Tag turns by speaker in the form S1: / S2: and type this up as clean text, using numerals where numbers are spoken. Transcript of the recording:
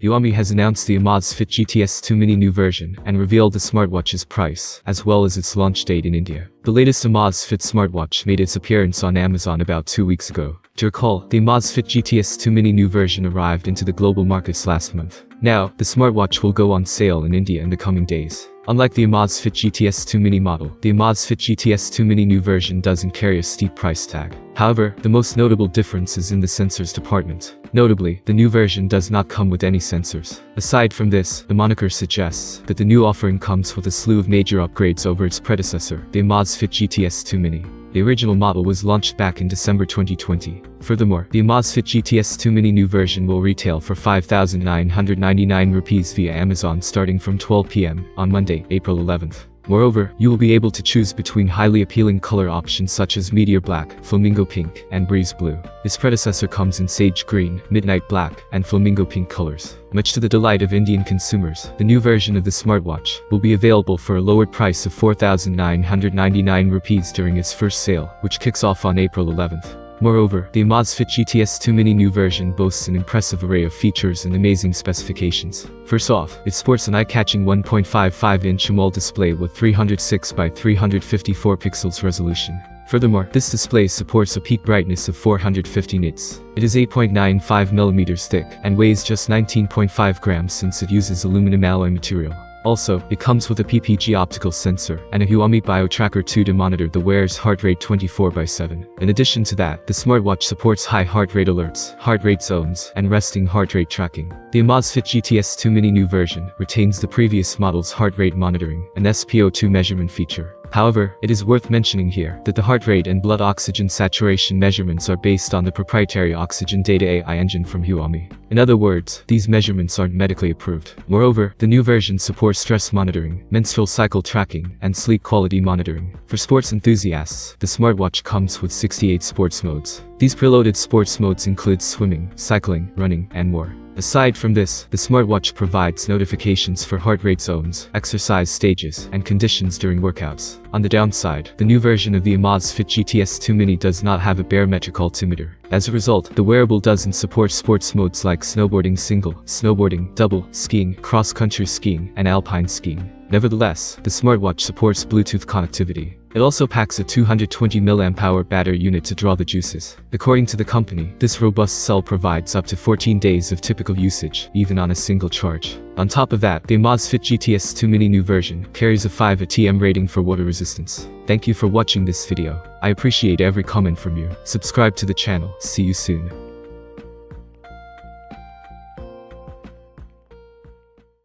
S1: Huami has announced the Amazfit GTS 2 Mini new version and revealed the smartwatch's price, as well as its launch date in India. The latest Amazfit smartwatch made its appearance on Amazon about 2 weeks ago. To recall, the Amazfit GTS 2 Mini new version arrived into the global markets last month. Now, the smartwatch will go on sale in India in the coming days. Unlike the Amazfit GTS 2 Mini model, the Amazfit GTS 2 Mini new version doesn't carry a steep price tag. However, the most notable difference is in the sensors department. Notably, the new version does not come with any sensors. Aside from this, the moniker suggests that the new offering comes with a slew of major upgrades over its predecessor, the Amazfit GTS 2 Mini. The original model was launched back in December 2020. Furthermore, the Amazfit GTS 2 Mini new version will retail for 5,999 rupees via Amazon starting from 12 p.m. on Monday, April 11th. Moreover, you will be able to choose between highly appealing color options such as Meteor Black, Flamingo Pink, and Breeze Blue. Its predecessor comes in Sage Green, Midnight Black, and Flamingo Pink colors. Much to the delight of Indian consumers, the new version of the smartwatch will be available for a lowered price of 4,999 rupees during its first sale, which kicks off on April 11th. Moreover, the Amazfit GTS 2 Mini new version boasts an impressive array of features and amazing specifications. First off, it sports an eye-catching 1.55-inch AMOLED display with 306 by 354 pixels resolution. Furthermore, this display supports a peak brightness of 450 nits. It is 8.95mm thick and weighs just 19.5 grams since it uses aluminum alloy material. Also, it comes with a PPG optical sensor and a Huami BioTracker 2 to monitor the wearer's heart rate 24/7. In addition to that, the smartwatch supports high heart rate alerts, heart rate zones, and resting heart rate tracking. The Amazfit GTS 2 Mini new version retains the previous model's heart rate monitoring and SpO2 measurement feature. However, it is worth mentioning here that the heart rate and blood oxygen saturation measurements are based on the proprietary oxygen data AI engine from Huami. In other words, these measurements aren't medically approved. Moreover, the new version supports stress monitoring, menstrual cycle tracking, and sleep quality monitoring. For sports enthusiasts, the smartwatch comes with 68 sports modes. These preloaded sports modes include swimming, cycling, running, and more. Aside from this, the smartwatch provides notifications for heart rate zones, exercise stages, and conditions during workouts. On the downside, the new version of the Amazfit GTS 2 Mini does not have a barometric altimeter. As a result, the wearable doesn't support sports modes like snowboarding single, snowboarding double, skiing, cross-country skiing, and alpine skiing. Nevertheless, the smartwatch supports Bluetooth connectivity. It also packs a 220 mAh battery unit to draw the juices. According to the company, this robust cell provides up to 14 days of typical usage, even on a single charge. On top of that, the Amazfit GTS 2 Mini new version carries a 5 ATM rating for water resistance. Thank you for watching this video. I appreciate every comment from you. Subscribe to the channel. See you soon.